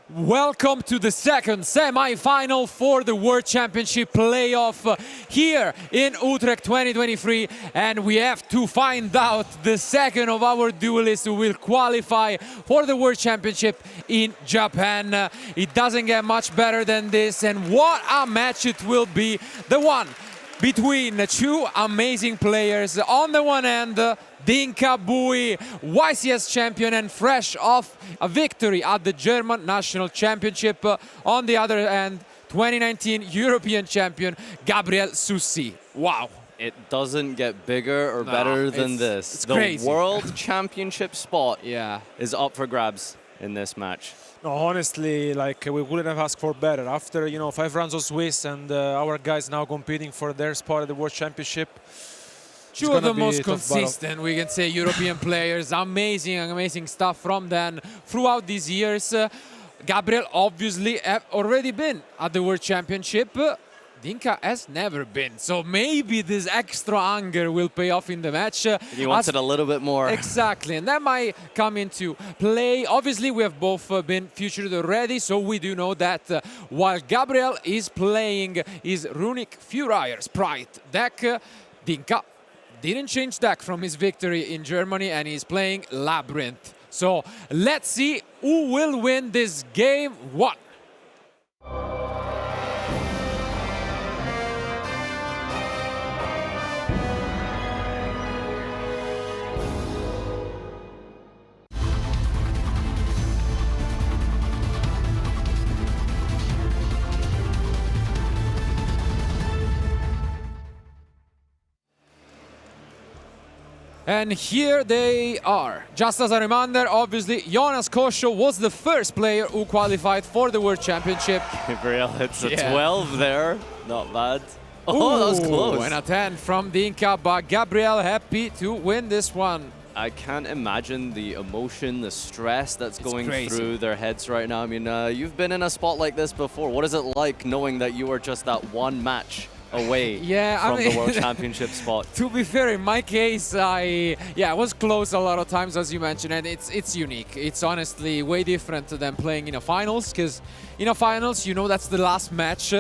Welcome to the second semi-final for the World Championship playoff here in Utrecht 2023, and we have to find out the second of our duelists who will qualify for the World Championship in Japan. It doesn't get much better than this, and what a match it will be. The one between two amazing players. On the one hand, Dinh-Kha Bui, YCS champion and fresh off a victory at the German National Championship. On the other hand, 2019 European champion Gabriel Sussi. Wow. It doesn't get bigger or better than this. It's the crazy. World Championship spot Yeah. is up for grabs in this match. No, honestly, we wouldn't have asked for better. After 5 rounds of Swiss and our guys now competing for their spot at the World Championship. Two of the most consistent, we can say, European players. Amazing stuff from them throughout these years. Gabriel obviously have already been at the World Championship. Dinh-Kha has never been, so maybe this extra anger will pay off in the match. He wants it a little bit more. Exactly, and that might come into play. Obviously, we have both been featured already, so we do know that while Gabriel is playing his Runic Furier Sprite deck, Dinh-Kha didn't change deck from his victory in Germany, and he's playing Labyrinth. So let's see who will win this game one. And here they are. Just as a reminder, obviously, Jonas Kosho was the first player who qualified for the World Championship. Gabriel hits a 12 there. Not bad. Oh, that was close. And a 10 from Dinh-Kha, but Gabriel happy to win this one. I can't imagine the emotion, the stress that's going crazy through their heads right now. I mean, you've been in a spot like this before. What is it like knowing that you are just that one match away from the World Championship spot? To be fair, in my case, I was close a lot of times, as you mentioned, and it's unique. It's honestly way different than playing in a finals, because in a finals, you know that's the last match,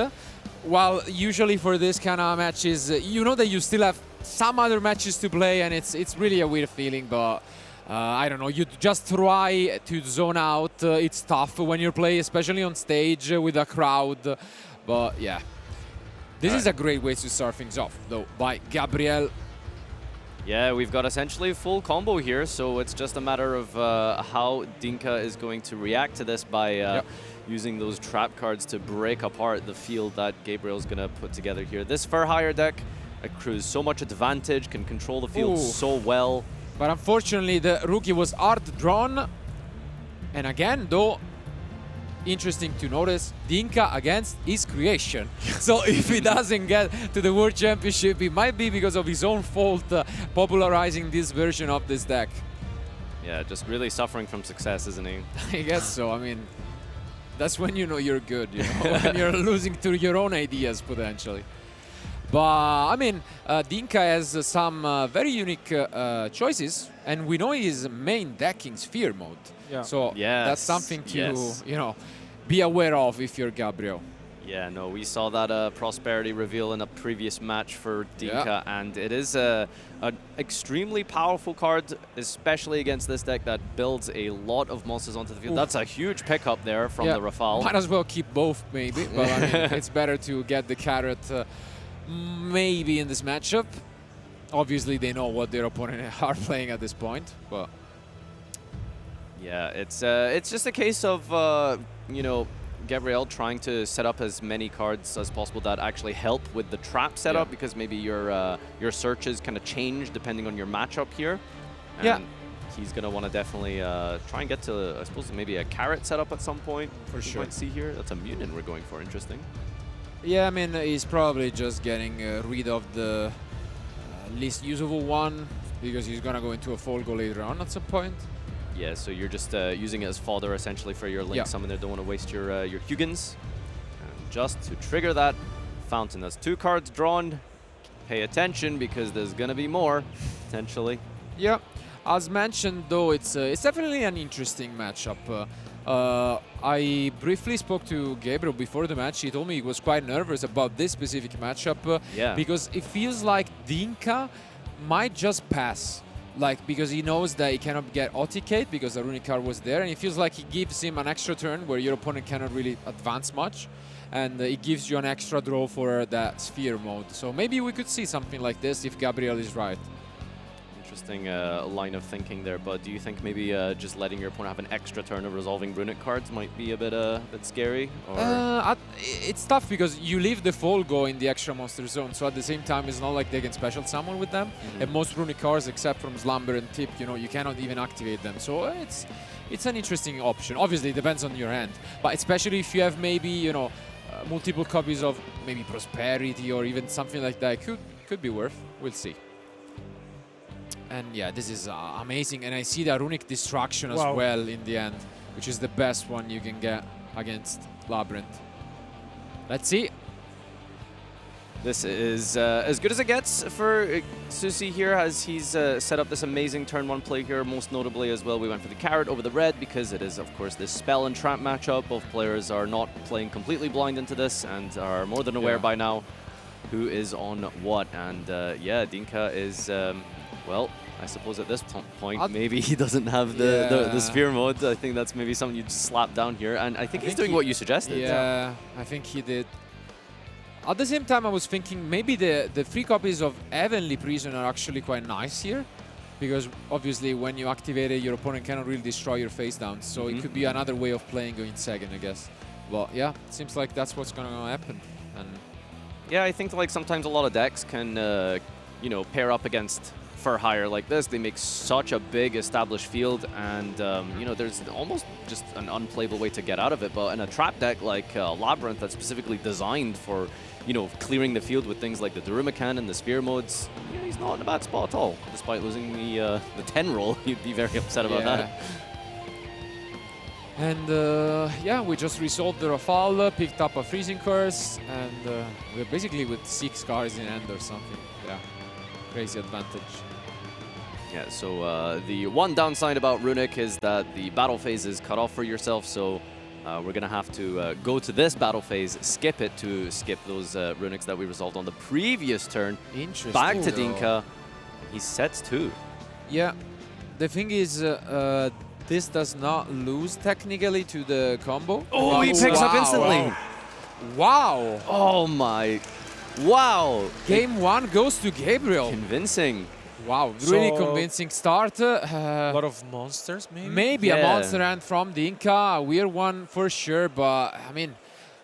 while usually for this kind of matches, you know that you still have some other matches to play, and it's really a weird feeling, but I don't know, you just try to zone out. It's tough when you play, especially on stage with a crowd, but yeah. This is a great way to start things off, though, by Gabriel. Yeah, we've got essentially a full combo here, so it's just a matter of how Dinh-Kha is going to react to this by using those trap cards to break apart the field that Gabriel's going to put together here. This For Hire deck accrues so much advantage, can control the field so well. But unfortunately, the rookie was hard drawn. And again, though, interesting to notice, Dinh-Kha against his creation. So if he doesn't get to the World Championship, it might be because of his own fault popularizing this version of this deck. Yeah, just really suffering from success, isn't he? I guess so. I mean, that's when you know you're good, you know, when you're losing to your own ideas, potentially. But, I mean, Dinh-Kha has some very unique choices, and we know his main decking Sphere mode. Yeah. So that's something to, be aware of if you're Gabriel. Yeah, no, we saw that Prosperity reveal in a previous match for Dinh-Kha, and it is an extremely powerful card, especially against this deck that builds a lot of monsters onto the field. That's a huge pickup there from the Rafale. Might as well keep both, maybe, but I mean, it's better to get the carrot maybe in this matchup. Obviously, they know what their opponent are playing at this point, but... Yeah, it's just a case of, Gabriel trying to set up as many cards as possible that actually help with the trap setup, because maybe your searches kind of change depending on your matchup here. And he's going to want to definitely try and get to, I suppose, maybe a carrot setup at some point. For sure. Might see here. That's a mutant we're going for. Interesting. Yeah, I mean, he's probably just getting rid of the least usable one, because he's going to go into a Folgo later on at some point. Yeah, so you're just using it as fodder essentially for your Link summon there. Don't want to waste your Hugens. And just to trigger that fountain. That's 2 cards drawn. Pay attention because there's going to be more, potentially. Yeah, as mentioned though, it's definitely an interesting matchup. I briefly spoke to Gabriel before the match. He told me he was quite nervous about this specific matchup because it feels like Dinh-Kha might just pass. Like, because he knows that he cannot get OTK'd because the runic card was there, and it feels like he gives him an extra turn where your opponent cannot really advance much, and it gives you an extra draw for that sphere mode. So maybe we could see something like this if Gabriel is right. Interesting line of thinking there, but do you think maybe just letting your opponent have an extra turn of resolving runic cards might be a bit scary? Or? It's tough because you leave the fall go in the extra monster zone, so at the same time it's not like they can special summon with them. And most runic cards, except from Slumber and Tip, you know, you cannot even activate them. So it's an interesting option. Obviously, it depends on your hand, but especially if you have maybe, you know, multiple copies of maybe Prosperity or even something like that, could be worth. We'll see. And yeah, this is amazing, and I see the runic destruction as well in the end, which is the best one you can get against Labyrinth. Let's see. This is as good as it gets for Susi here, as he's set up this amazing turn 1 play here. Most notably as well, we went for the carrot over the red because it is, of course, this spell and trap matchup. Both players are not playing completely blind into this and are more than aware by now who is on what. And yeah, Dinh-Kha is... well, I suppose at this point, maybe he doesn't have the sphere mode. I think that's maybe something you just slap down here. And I think he's doing what you suggested. Yeah, I think he did. At the same time, I was thinking maybe the 3 copies of Heavenly Prison are actually quite nice here. Because obviously when you activate it, your opponent cannot really destroy your face down. So it could be another way of playing going second, I guess. But yeah, it seems like that's what's going to happen. And yeah, I think like sometimes a lot of decks can, you know, pair up against for hire like this. They make such a big established field, and you know, there's almost just an unplayable way to get out of it. But in a trap deck like Labyrinth that's specifically designed for, you know, clearing the field with things like the Darumaka and the sphere modes, you know, he's not in a bad spot at all. Despite losing the 10 roll, you'd be very upset about that. And yeah, we just resolved the Rafale, picked up a Freezing Curse, and we're basically with 6 cards in hand or something. Yeah, crazy advantage. Yeah, so the one downside about Runic is that the battle phase is cut off for yourself, so we're going to have to go to this battle phase, skip it to skip those Runics that we resolved on the previous turn. Interesting. Back to Dinh-Kha. He sets 2. Yeah, the thing is, this does not lose technically to the combo. Oh, he picks up instantly. Wow. Oh my. Wow. Game 1 goes to Gabriel. Convincing. Wow, really convincing start. A lot of monsters, maybe? Maybe a monster hand from Dinh-Kha, a weird one for sure, but I mean,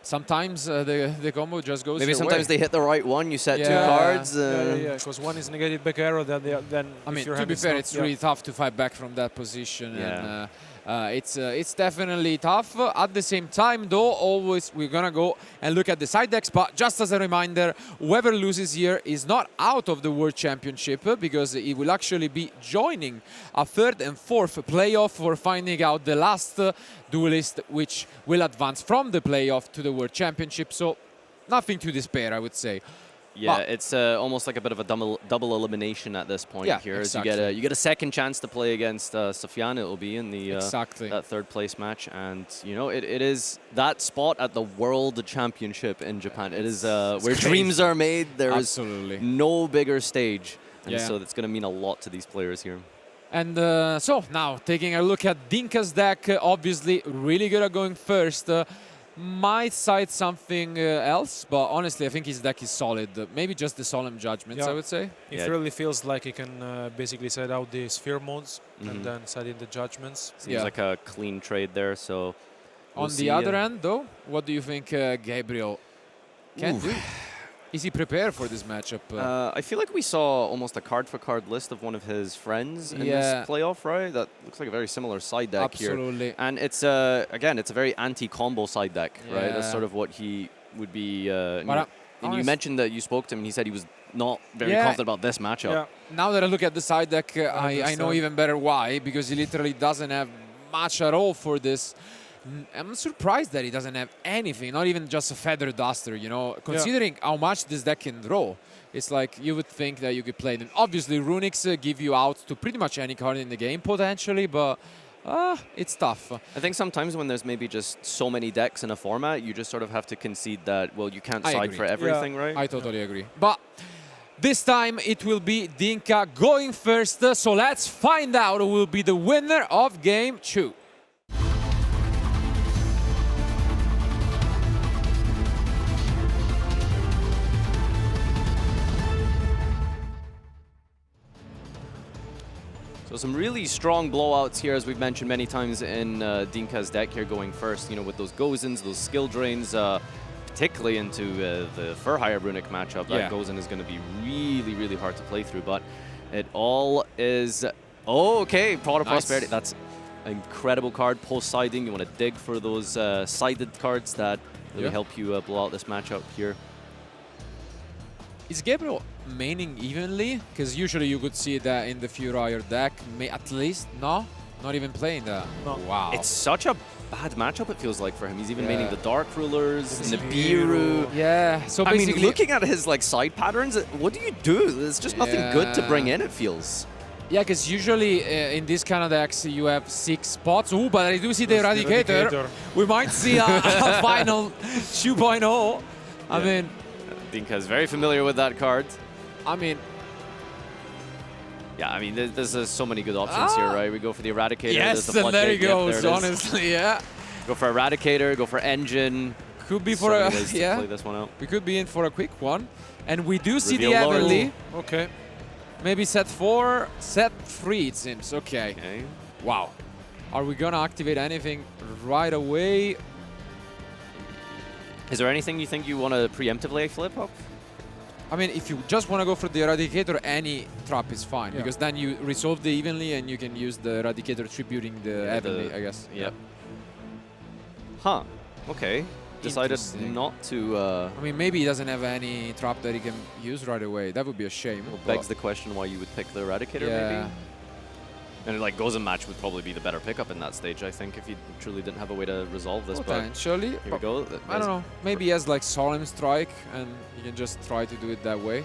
sometimes the combo just goes Maybe sometimes they hit the right one, you set 2 cards. Yeah, because one is negated back arrow, then I mean, to be fair, it's really tough to fight back from that position. Yeah. And it's definitely tough. At the same time, though, always we're gonna go and look at the side decks. But just as a reminder, whoever loses here is not out of the World Championship because he will actually be joining a 3rd and 4th playoff for finding out the last duelist, which will advance from the playoff to the World Championship. So nothing to despair, I would say. Yeah, it's almost like a bit of a double elimination at this point here. Exactly. As you get a second chance to play against Sufyan. It will be in the that 3rd place match, and you know it is that spot at the World Championship in Japan. It is where dreams are made. There is no bigger stage, and so that's going to mean a lot to these players here. And so now taking a look at Dinh-Kha's deck, obviously really good at going first. Might cite something else, but honestly, I think his deck is solid. Maybe just the Solemn Judgments, I would say. It really feels like he can basically set out the sphere modes and then set in the judgments. Seems like a clean trade there. So on the other hand, though, what do you think Gabriel can do? Is he prepared for this matchup? I feel like we saw almost a card-for-card list of one of his friends in this playoff, right? That looks like a very similar side deck here. Absolutely. And it's, again, it's a very anti-combo side deck, right? That's sort of what he would be... and you mentioned that you spoke to him and he said he was not very confident about this matchup. Yeah. Now that I look at the side deck, I know even better why, because he literally doesn't have much at all for this. I'm surprised that he doesn't have anything, not even just a Feather Duster, you know, considering how much this deck can draw. It's like you would think that you could play them. Obviously, Runics give you out to pretty much any card in the game, potentially, but it's tough. I think sometimes when there's maybe just so many decks in a format, you just sort of have to concede that, well, you can't I side agree. for everything, right? I totally agree. But this time it will be Dinh-Kha going first. So let's find out who will be the winner of Game 2. So some really strong blowouts here, as we've mentioned many times in Dinh-Kha's deck here going first, you know, with those Gozens, those skill drains, particularly into the Furhire Runic matchup. Yeah. That Gozen is going to be really, really hard to play through, but it all is... Oh, okay, Pot of Nice. Prosperity. That's an incredible card, post-siding. You want to dig for those sided cards that really help you blow out this matchup here. Is Gabriel maining evenly? Because usually you could see that in the Furhire deck, at least. No? Not even playing that. No. Wow. It's such a bad matchup, it feels like, for him. He's even Yeah. maining the Dark Rulers, The Nibiru. Yeah, so I basically... mean, looking at his like side patterns, what do you do? There's just nothing good to bring in, it feels. Yeah, because usually in this kind of decks you have 6 spots. Oh, but I do see the That's the Eradicator. Eradicator. We might see a final 2.0. I mean, Dinh-Kha is very familiar with that card. Yeah, I mean, there's so many good options here, right? We go for the Eradicator. yes, there's the and there he Floodgate. Yep, goes, there it is. honestly, yeah. Go for Eradicator, go for Engine. Could be So for many a, ways to play this one out. we could be in for a quick one. And we do see the Reveal Lord. Heavenly. Okay. Maybe set 4, set 3 it seems, okay. Okay. Wow. Are we gonna activate anything right away? Is there anything you think you want to preemptively flip up? I mean, if you just want to go for the Eradicator, any trap is fine, Yeah. because then you resolve the Evenly and you can use the Eradicator tributing the Heavenly, I guess. Yep. Huh. Okay. Decided Interesting. not to... I mean, maybe he doesn't have any trap that he can use right away. That would be a shame. begs the question why you would pick the Eradicator, Yeah. maybe? And like Gozen match would probably be the better pickup in that stage, I think, if you truly didn't have a way to resolve this. But Potentially. here we but go. I don't know. Maybe he has like Solemn Strike and you can just try to do it that way.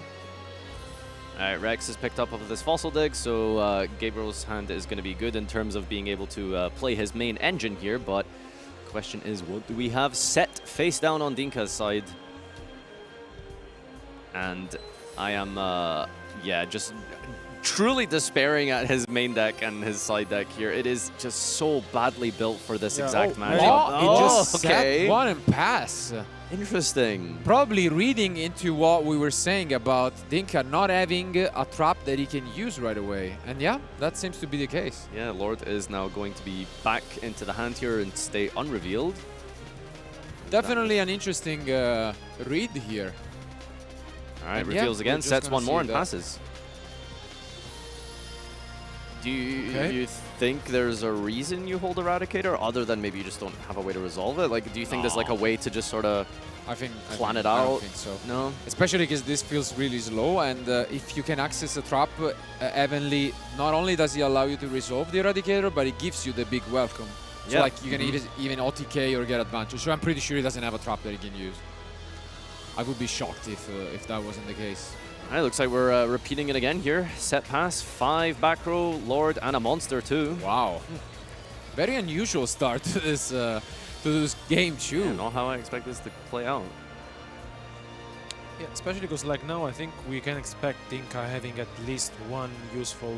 Alright, Rex has picked up of this Fossil Dig, so Gabriel's hand is going to be good in terms of being able to play his main engine here, but the question is, what do we have set face down on Dinh-Kha's side? And I am, yeah, just truly despairing at his main deck and his side deck here. It is just so badly built for this Yeah. exact Oh, matchup. He just okay. set 1 and pass. Interesting. Probably reading into what we were saying about Dinh-Kha not having a trap that he can use right away. And yeah, that seems to be the case. Yeah, Lord is now going to be back into the hand here and stay unrevealed. Definitely an interesting read here. All right, And yeah, reveals we're again, just sets gonna one more see and that. passes. Do you, Okay. you think there's a reason you hold Eradicator other than maybe you just don't have a way to resolve it? Like, do you think there's like a way to just sort of I think plan it I don't out? think so. No? Especially because this feels really slow, and if you can access a trap, Heavenly, not only does he allow you to resolve the Eradicator, but it gives you the big welcome. So Yeah. like you can even OTK or get advantage. So I'm pretty sure he doesn't have a trap that he can use. I would be shocked if that wasn't the case. All right, looks like we're repeating it again here. Set pass, 5 back row, Lord, and a monster too. Wow. Very unusual start to this game too. Yeah, not how I expect this to play out. Yeah, especially because like now I think we can expect Dinh-Kha having at least one useful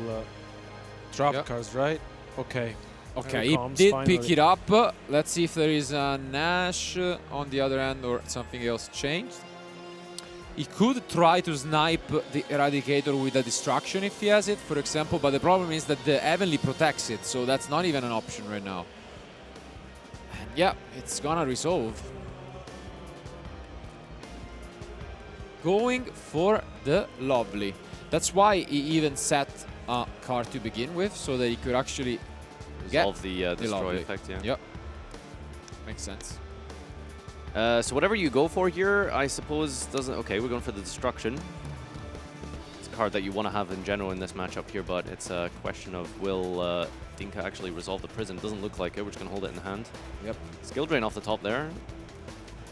drop Yeah. cards, right? Okay. Okay, Here he comes did finally. pick it up. Let's see if there is a Nash on the other end or something else changed. He could try to snipe the Eradicator with a Destruction if he has it, for example, but the problem is that the Heavenly protects it, so that's not even an option right now. And yeah, it's gonna resolve. Going for the Lovely. That's why he even set a card to begin with, so that he could actually Resolve the destroy Lovely. effect, yeah. Yep. Makes sense. So whatever you go for here, I suppose doesn't... Okay, we're going for the Destruction. It's a card that you want to have in general in this matchup here, but it's a question of will Dinh-Kha actually resolve the Prison? Doesn't look like it. We're just going to hold it in the hand. Yep. Skill Drain off the top there.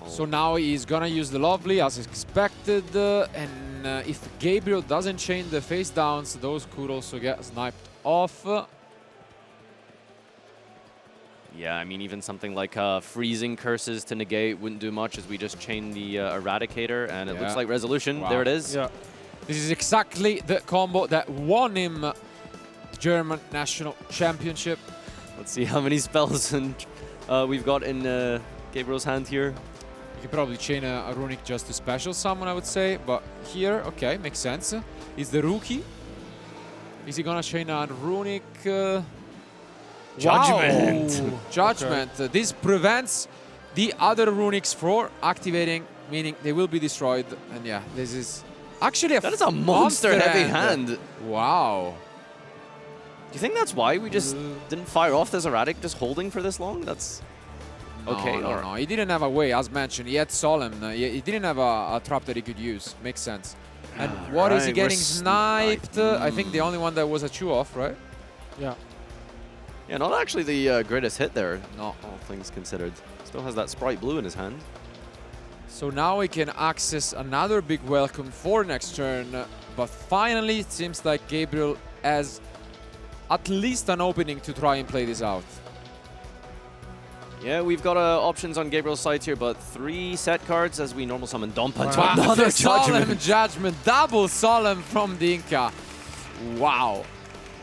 So now he's gonna use the Lovely as expected, and if Gabriel doesn't chain the face downs, those could also get sniped off. Yeah, I mean, even something like freezing curses to negate wouldn't do much, as we just chain the Eradicator, and it looks like resolution. Wow. There it is. Yeah. This is exactly the combo that won him German National Championship. Let's see how many spells and we've got in Gabriel's hand here. You can probably chain a runic just to special summon, I would say, but here, okay, makes sense. He's the rookie. Is he gonna chain a runic? Judgment. Wow. Judgment. Okay. This prevents the other runics from activating, meaning they will be destroyed. And yeah, this is actually a That is a monster-heavy hand. hand. Wow. Do you think that's why we just didn't fire off this Erratic just holding for this long? That's okay. No. He didn't have a way, as mentioned. He had Solemn. He didn't have a trap that he could use. Makes sense. And what is he getting sniped? I think the only one that was a chew-off, right? Yeah. Yeah, not actually the greatest hit there. No. All things considered. Still has that Sprite Blue in his hand. So now he can access another big welcome for next turn. But finally, it seems like Gabriel has at least an opening to try and play this out. Yeah, we've got options on Gabriel's side here, but 3 set cards as we normal summon Dompa into Wow, another the Solemn Judgment. Judgment, double Solemn from Dinh-Kha. Wow.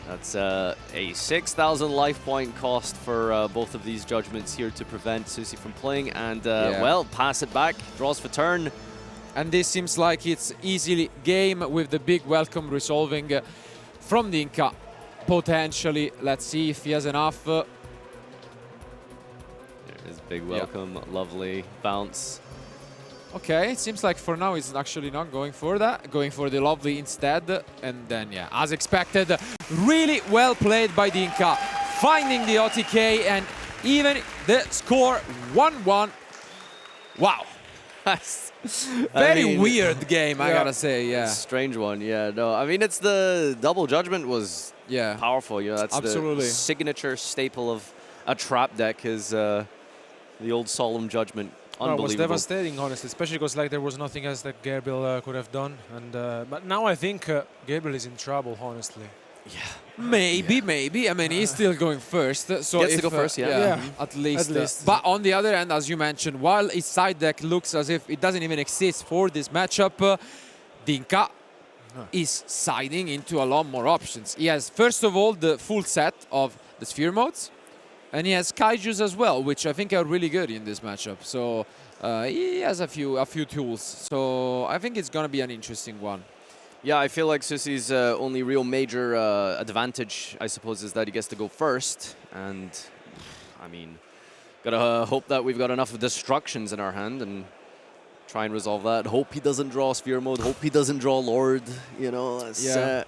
That's a 6,000 life point cost for both of these Judgments here to prevent Susi from playing, and well, pass it back, draws for turn. And this seems like it's easily game with the big welcome resolving from Dinh-Kha. Potentially, let's see if he has enough. There's big welcome, lovely bounce. Okay, it seems like for now he's actually not going for that, going for the lovely instead. And then, yeah, as expected, really well played by Dinh-Kha, finding the OTK and even the score 1-1. Wow. Very weird game, I gotta say, yeah. Strange one, yeah. No, I mean, it's the double Judgment was powerful. You know, that's absolutely the signature staple of a trap deck is the old Solemn Judgment. Unbelievable. It was devastating, honestly, especially because like there was nothing else that Gabriel could have done. And but now I think Gabriel is in trouble, honestly. Yeah. Maybe. I mean, he's still going first. So Gets to go first, at least. But on the other hand, as you mentioned, while his side deck looks as if it doesn't even exist for this matchup, Dinh-Kha is siding into a lot more options. He has, first of all, the full set of the sphere modes, and he has kaijus as well, which I think are really good in this matchup. So he has a few tools. So I think it's gonna be an interesting one. Yeah, I feel like Susi's only real major advantage, I suppose, is that he gets to go first. And, I mean, gotta hope that we've got enough destructions in our hand and try and resolve that. Hope he doesn't draw Sphere Mode. Hope he doesn't draw Lord. You know, it's a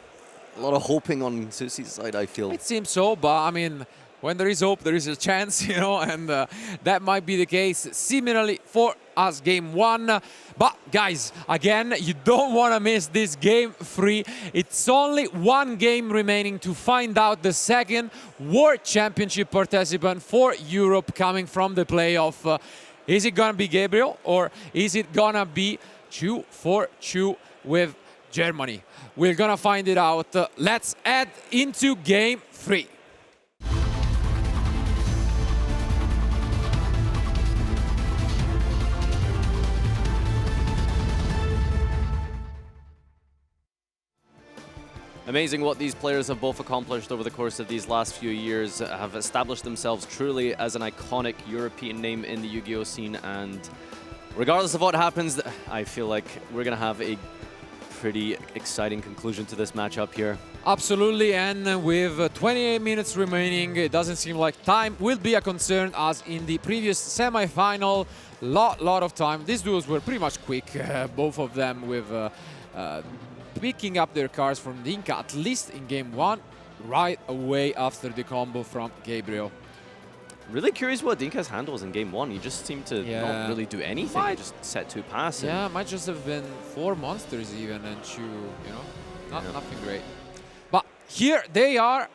lot of hoping on Susi's side, I feel. It seems so, but, I mean, when there is hope, there is a chance, you know, and that might be the case similarly for us game 1. But guys, again, you don't want to miss this game 3. It's only one game remaining to find out the second World Championship participant for Europe coming from the playoff. Is it going to be Gabriel, or is it going to be 2-4-2 with Germany? We're going to find it out. Let's head into game 3. Amazing what these players have both accomplished over the course of these last few years, have established themselves truly as an iconic European name in the Yu-Gi-Oh scene, and regardless of what happens, I feel like we're going to have a pretty exciting conclusion to this matchup here. Absolutely, and with 28 minutes remaining, it doesn't seem like time will be a concern, as in the previous semi-final, lot of time. These duels were pretty much quick, both of them with picking up their cards from Dinh-Kha, at least in game 1, right away after the combo from Gabriel. Really curious what Dinh-Kha's hand was in game 1. He just seemed to not really do anything. He just set 2 pass. Yeah, might just have been 4 monsters even, and 2, you know, nothing great. But here they are.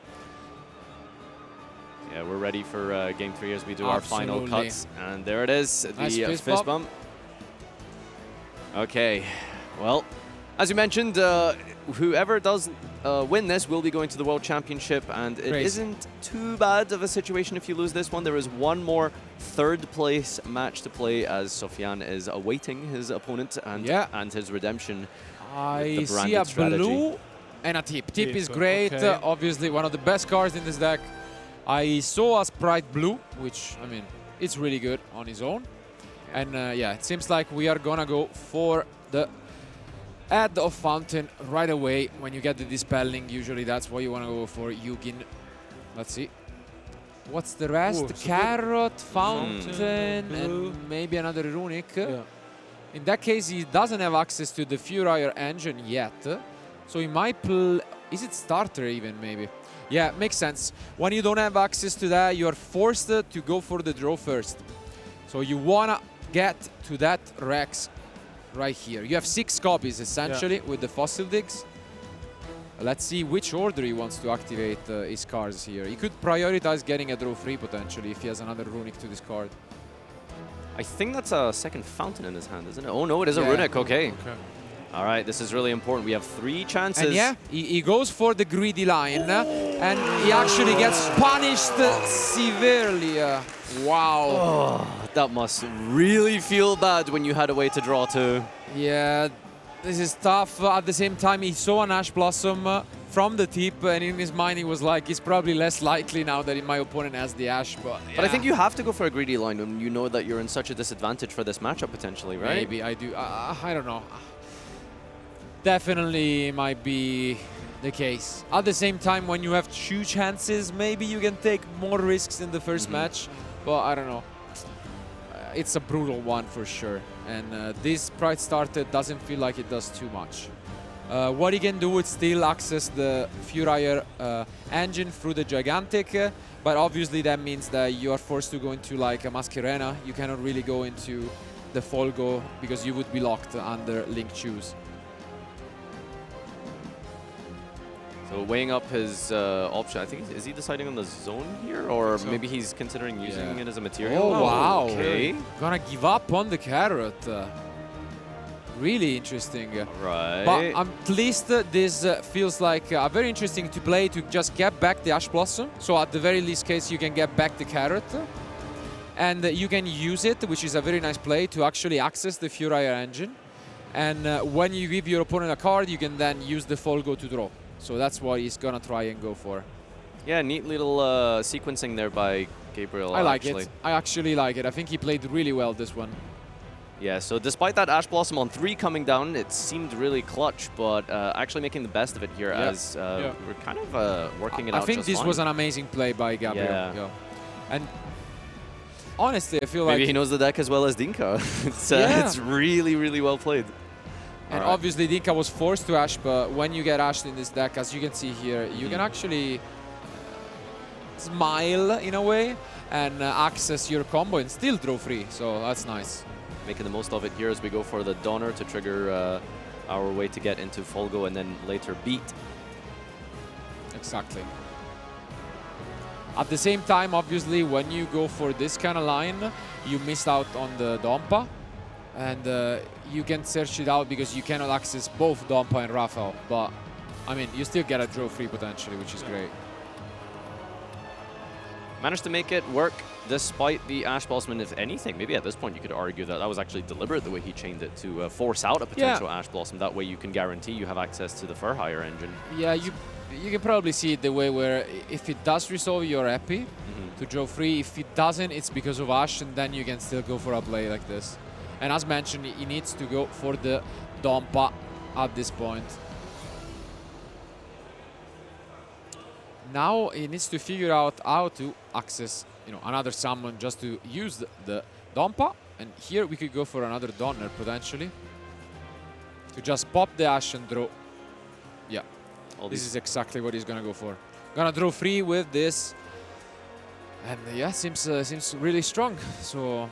Yeah, we're ready for game 3 as we do our final cuts. And there it is, nice the fist bump. Okay, well, as you mentioned, whoever does win this, we'll be going to the World Championship, and it Crazy. isn't too bad of a situation if you lose this one. There is one more third-place match to play as Sofian is awaiting his opponent and his redemption. I the see a branded strategy. blue and a tip. Tip is Tip, great. okay. Obviously, one of the best cards in this deck. I saw a Sprite blue, which, I mean, it's really good on his own. And yeah, it seems like we are gonna go for the add of Fountain right away. When you get the Dispelling, usually that's what you wanna go for. Yugin. Let's see. What's the rest? Ooh, so Carrot, Fountain, blue. and maybe another Runic. Yeah. In that case, he doesn't have access to the Furier engine yet. So he might play... Is it starter even, maybe? Yeah, makes sense. When you don't have access to that, you're forced to go for the draw first. So you want to get to that Rex right here. You have 6 copies, essentially, with the Fossil Digs. Let's see which order he wants to activate his cards here. He could prioritize getting a draw free, potentially, if he has another Runic to discard. I think that's a second Fountain in his hand, isn't it? Oh no, it is a Yeah. Runic, okay. Okay. All right, this is really important. We have 3 chances. And yeah, he goes for the greedy line, and he actually gets punished severely. Wow. Oh, that must really feel bad when you had a way to draw 2. Yeah, this is tough. At the same time, he saw an Ash Blossom from the tip, and in his mind he was like, it's probably less likely now that my opponent has the Ash, but yeah. But I think you have to go for a greedy line when you know that you're in such a disadvantage for this matchup potentially, right? Maybe I do. I don't know. Definitely might be the case. At the same time, when you have 2 chances, maybe you can take more risks in the first match, but I don't know. It's a brutal one for sure, and this Pride Starter doesn't feel like it does too much. What he can do is still access the Furier engine through the Gigantic, but obviously that means that you are forced to go into like a Masquerena. You cannot really go into the Folgo because you would be locked under Link Choose. So weighing up his option, I think, is he deciding on the zone here? Or so. maybe he's considering using Yeah. it as a material? Oh, wow. Okay. Gonna give up on the carrot. Really interesting. Right. But at least this feels like a very interesting to play to just get back the Ash Blossom. So at the very least case, you can get back the carrot. And you can use it, which is a very nice play, to actually access the Furier engine. And when you give your opponent a card, you can then use the Folgo to draw. So that's what he's gonna try and go for. Yeah, neat little sequencing there by Gabriel. I like actually. it. I actually like it. I think he played really well this one. Yeah, so despite that Ash Blossom on 3 coming down, it seemed really clutch, but actually making the best of it here as we're kind of working it out I think just this fine. was an amazing play by Gabriel. Yeah. And honestly, I feel Maybe like... he knows the deck as well as Dinh-Kha. It's really, really well played. And Alright. obviously Dinh-Kha was forced to Ash, but when you get Ashed in this deck, as you can see here, you can actually smile in a way and access your combo and still draw free, so that's nice. Making the most of it here as we go for the Donner to trigger our way to get into Folgo and then later beat. Exactly. At the same time, obviously, when you go for this kind of line, you missed out on the Dompa. And you can search it out because you cannot access both Dompa and Raphael. But, I mean, you still get a draw free potentially, which is great. Managed to make it work despite the Ash Blossom, and if anything, maybe at this point you could argue that that was actually deliberate the way he chained it to force out a potential Ash Blossom. That way you can guarantee you have access to the Furhire engine. Yeah, you can probably see it the way where if it does resolve, you're happy to draw free. If it doesn't, it's because of Ash, and then you can still go for a play like this. And as mentioned, he needs to go for the Dompa at this point. Now he needs to figure out how to access, another summon just to use the Dompa. And here we could go for another Donner potentially to just pop the Ash and draw. Yeah, this is exactly what he's gonna go for. Gonna draw free with this, and yeah, seems really strong. So.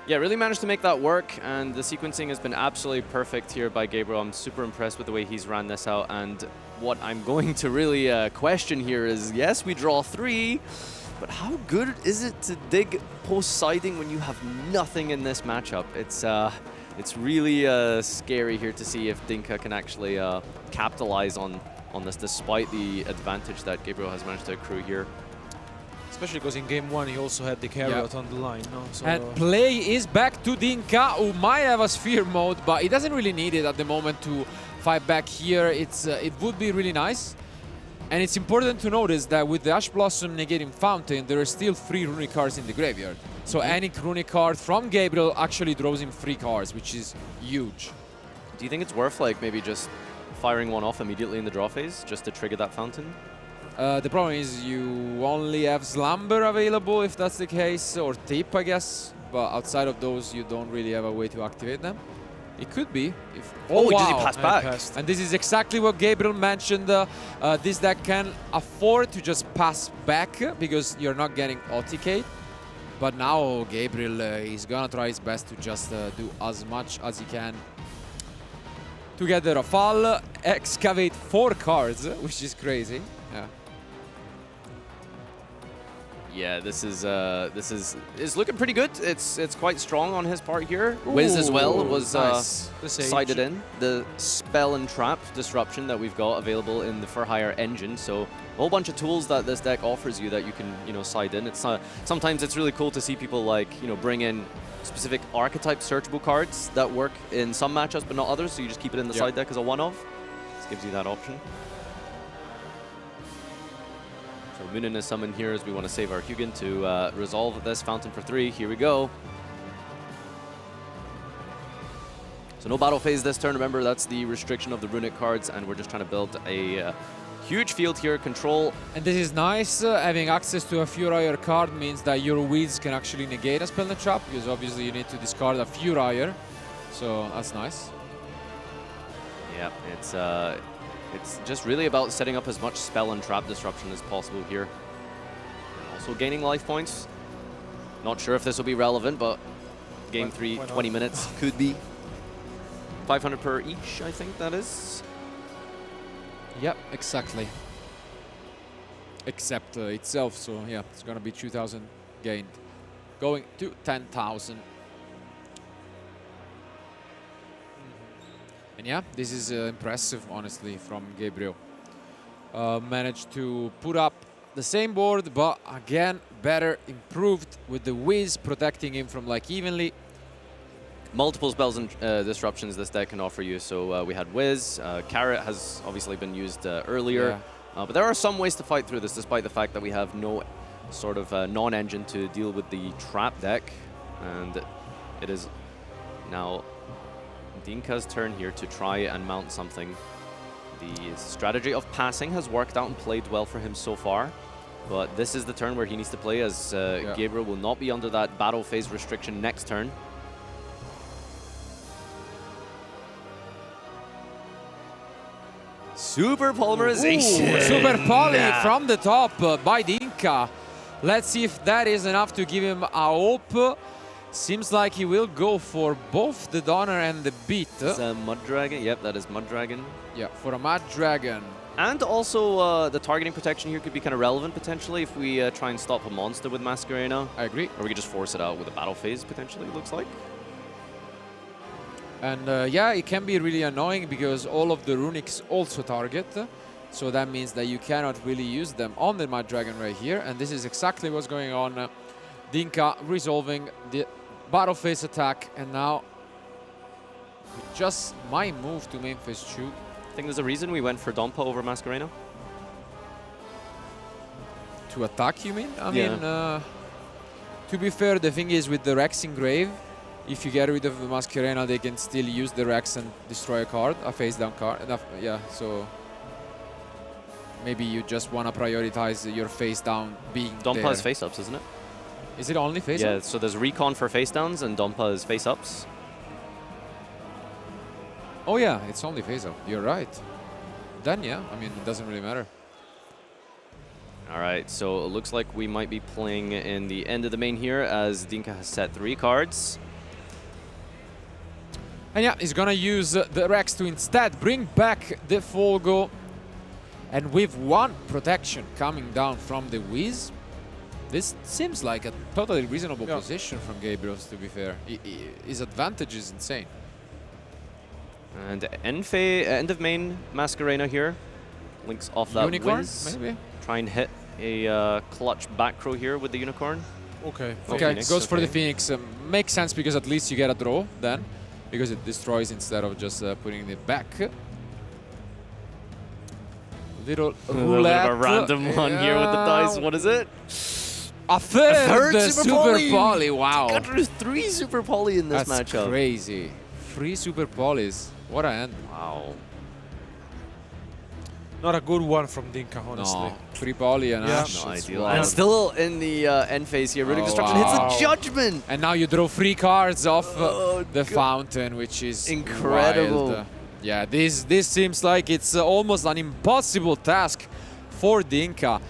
Yeah, really managed to make that work, and the sequencing has been absolutely perfect here by Gabriel. I'm super impressed with the way he's ran this out, and what I'm going to really question here is, yes, we draw 3, but how good is it to dig post-siding when you have nothing in this matchup? It's really scary here to see if Dinh-Kha can actually capitalize on on this, despite the advantage that Gabriel has managed to accrue here. Especially because in game 1 he also had the carrot on the line. No? So and play is back to Dinh-Kha, who might have a sphere mode, but he doesn't really need it at the moment to fight back here. It would be really nice. And it's important to notice that with the Ash Blossom negating Fountain, there are still 3 runic cards in the graveyard. So any runic card from Gabriel actually draws him 3 cards, which is huge. Do you think it's worth like maybe just firing one off immediately in the draw phase just to trigger that fountain? The problem is you only have Slumber available if that's the case, or Tip, I guess. But outside of those, you don't really have a way to activate them. It could be. If oh, wow. Did he pass back? And this is exactly what Gabriel mentioned. This deck can afford to just pass back because you're not getting OTK. But now Gabriel is gonna try his best to just do as much as he can to get the Rafale, excavate 4 cards, which is crazy. Yeah. Yeah, this is looking pretty good. It's quite strong on his part here. Wiz as well was nice. sided in. The spell and trap disruption that we've got available in the For Hire engine. So a whole bunch of tools that this deck offers you that you can side in. It's sometimes it's really cool to see people like bring in specific archetype searchable cards that work in some matchups but not others. So you just keep it in the side deck as a one-off. This gives you that option. So Moonin is summoned here as we want to save our Hugin to resolve this fountain for 3. Here we go. So no battle phase this turn. Remember, that's the restriction of the runic cards, and we're just trying to build a huge field here. Control. And this is nice. Having access to a Furier card means that your Wiz can actually negate a spell and trap, because obviously you need to discard a Furier. So that's nice. Yeah, it's just really about setting up as much spell and trap disruption as possible here. And also gaining life points. Not sure if this will be relevant, but game 3, 20 minutes could be. 500 per each, I think that is. Yep, exactly. Except itself, so yeah, it's gonna be 2,000 gained. Going to 10,000. And yeah, this is impressive, honestly, from Gabriel. Managed to put up the same board, but again, better improved with the Wiz protecting him from like evenly. Multiple spells and disruptions this deck can offer you. So we had Wiz, Carrot has obviously been used earlier. Yeah. But there are some ways to fight through this, despite the fact that we have no sort of non-engine to deal with the trap deck. And it is now Dinh-Kha's turn here to try and mount something. The strategy of passing has worked out and played well for him so far. But this is the turn where he needs to play, as Gabriel will not be under that battle phase restriction next turn. Super polymerization. Ooh, super poly from the top by Dinh-Kha. Let's see if that is enough to give him a hope. Seems like he will go for both the Donner and the Beat. It's a Mud Dragon. Yep, that is Mud Dragon. Yeah, for a Mud Dragon. And also the targeting protection here could be kind of relevant potentially if we try and stop a monster with Masquerena. I agree. Or we could just force it out with a battle phase potentially, it looks like. And yeah, it can be really annoying because all of the runics also target. So that means that you cannot really use them on the Mud Dragon right here. And this is exactly what's going on. Dinh-Kha resolving the battle phase attack. And now we just might move to main phase 2. I think there's a reason we went for Dompa over Masquerena. To attack, you mean? I mean, to be fair, the thing is with the Rex Engrave, if you get rid of the Masquerena, they can still use the Rex and destroy a card, a face-down card. Yeah, so maybe you just want to prioritize your face-down being Dompa is face-ups, isn't it? Is it only face-ups? Yeah, so there's Recon for face-downs and Dompa is face-ups. Oh yeah, it's only face-up. You're right. Then yeah, I mean, it doesn't really matter. All right, so it looks like we might be playing in the end of the main here as Dinh-Kha has set 3 cards. And yeah, he's gonna use the Rex to instead bring back the Folgo. And with 1 protection coming down from the Wiz, this seems like a totally reasonable position from Gabriel's, to be fair. His advantage is insane. And end of main Masquerena here. Links off that Unicorn, whiz. maybe? Try and hit a clutch back row here with the unicorn. Okay. Oh, Okay, Phoenix, goes for the okay. Phoenix. Makes sense because at least you get a draw then, because it destroys instead of just putting it back. Little A little bit roulette. of a random one here with the dice. What is it? A third Super Poly. Wow. Got rid of 3 Super Poly in this That's matchup. crazy. 3 Super Polys. What a end. Wow. Not a good one from Dinh-Kha, honestly. No, 3 Poly and Yeah. Ash. No it's ideal. wild. And still in the end phase here, Runic Oh, Destruction wow. hits a Judgment. And now you draw 3 cards off Oh, the God. fountain, which is Incredible. wild. Yeah, this seems like it's almost an impossible task for Dinh-Kha.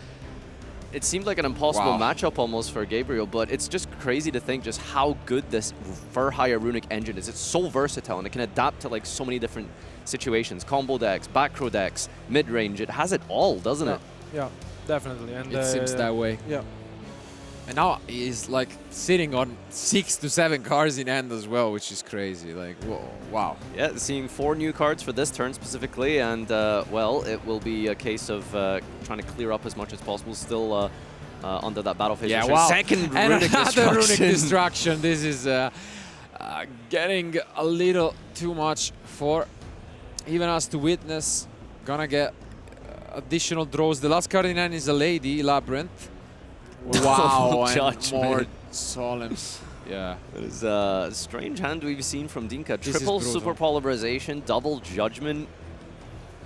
It seemed like an impossible Wow. matchup almost for Gabriel, but it's just crazy to think just how good this Fur-Hire Runic engine is. It's so versatile and it can adapt to like so many different situations. Combo decks, back row decks, mid-range. It has it all, doesn't it? Yeah, definitely. And It seems that way. Yeah. And now he's like sitting on 6 to 7 cards in hand as well, which is crazy. Like, whoa, wow. Yeah, seeing 4 new cards for this turn specifically, and well, it will be a case of trying to clear up as much as possible. Still under that battle phase. Yeah, restriction. wow. Second And Runic another Destruction. Runic Destruction. This is getting a little too much for even us to witness. Gonna get additional draws. The last card in hand is a Lady, Labyrinth. Wow, and Judgment. more Solemns. Yeah. It is a strange hand we've seen from Dinh-Kha. This is Triple brutal. Super Polarization, double Judgment.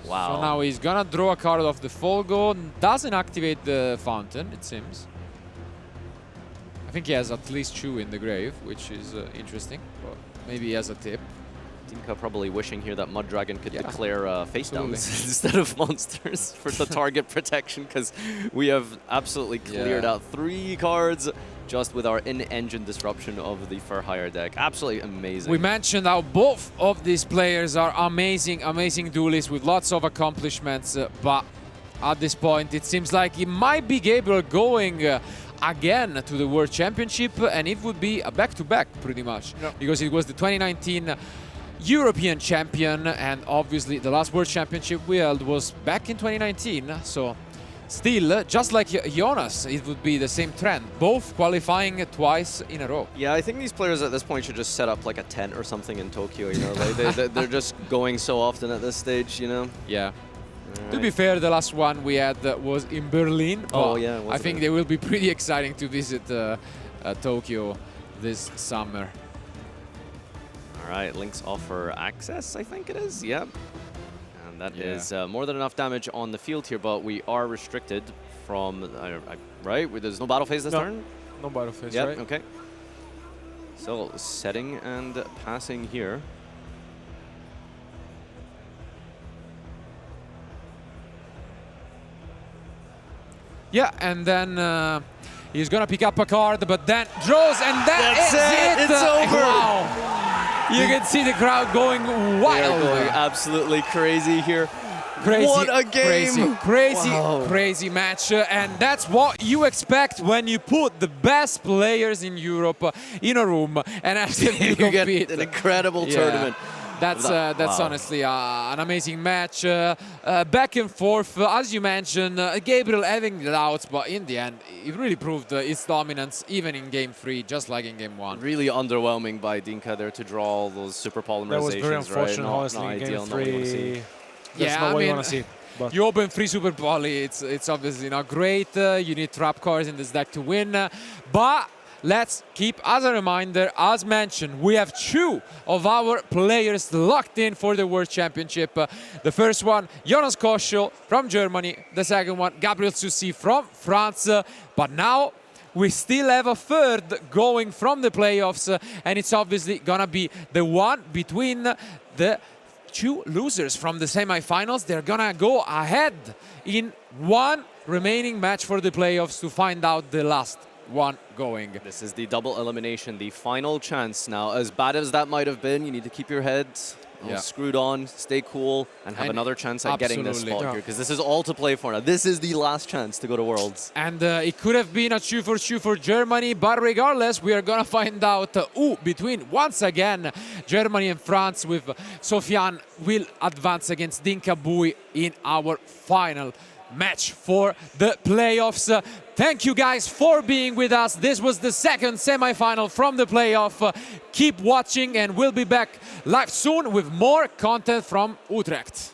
Wow. So now he's gonna draw a card off the Folgo. Doesn't activate the fountain, it seems. I think he has at least 2 in the grave, which is interesting. But maybe he has a tip. Dinh-Kha probably wishing here that Mud Dragon could declare face Absolutely. downs instead of monsters for the target protection, because we have absolutely cleared out 3 cards just with our in-engine disruption of the Fur-Hire deck. Absolutely amazing. We mentioned how both of these players are amazing, amazing duelists with lots of accomplishments, but at this point it seems like it might be Gabriel going again to the World Championship, and it would be a back-to-back pretty much, because it was the 2019 European champion, and obviously the last World Championship we held was back in 2019, so still, just like Jonas, it would be the same trend, both qualifying twice in a row. Yeah, I think these players at this point should just set up like a tent or something in Tokyo, you know, like they're just going so often at this stage, you know. Yeah. To be fair, the last one we had was in Berlin. Oh, yeah. I think they will be pretty exciting to visit Tokyo this summer. All right, Links offer access, I think it is. Yep. And that is more than enough damage on the field here, but we are restricted from, right? There's no battle phase this turn? No battle phase, Yep, right? okay. So, setting and passing here. Yeah, and then he's gonna pick up a card, but then draws, and That's it. It's over. Wow. You can see the crowd going wild. They're going absolutely crazy here. Crazy, What a game! Crazy match, and that's what you expect when you put the best players in Europe in a room and ask them to You compete. get an incredible tournament. That's honestly an amazing match. Back and forth, as you mentioned, Gabriel having doubts, but in the end, he really proved his dominance even in Game 3, just like in Game 1. Really underwhelming by Dinh-Kha there to draw all those super polymerizations. That was very unfortunate, right? honestly, not in ideal, Game not what you wanna 3. see. That's not what you want to see. But You open 3 Super Poly, it's obviously not great. You need trap cards in this deck to win. But let's keep, as a reminder, as mentioned, we have 2 of our players locked in for the World Championship. The first one, Jonas Koschel from Germany. The second one, Gabriel Soucy from France. But now we still have a third going from the playoffs, and it's obviously gonna be the one between the 2 losers from the semi-finals. They're gonna go ahead in one remaining match for the playoffs to find out the last one going. This is the double elimination, the final chance now. As bad as that might have been, you need to keep your head screwed on, stay cool, and have another chance at getting this spot here, because this is all to play for now. This is the last chance to go to Worlds. And it could have been a shoe for Germany, but regardless, we are gonna find out who between, once again, Germany and France, with Sofiane, will advance against Dinh-Kha in our final match for the playoffs. Thank you guys for being with us. This was the second semi-final from the playoff. Keep watching and we'll be back live soon with more content from Utrecht.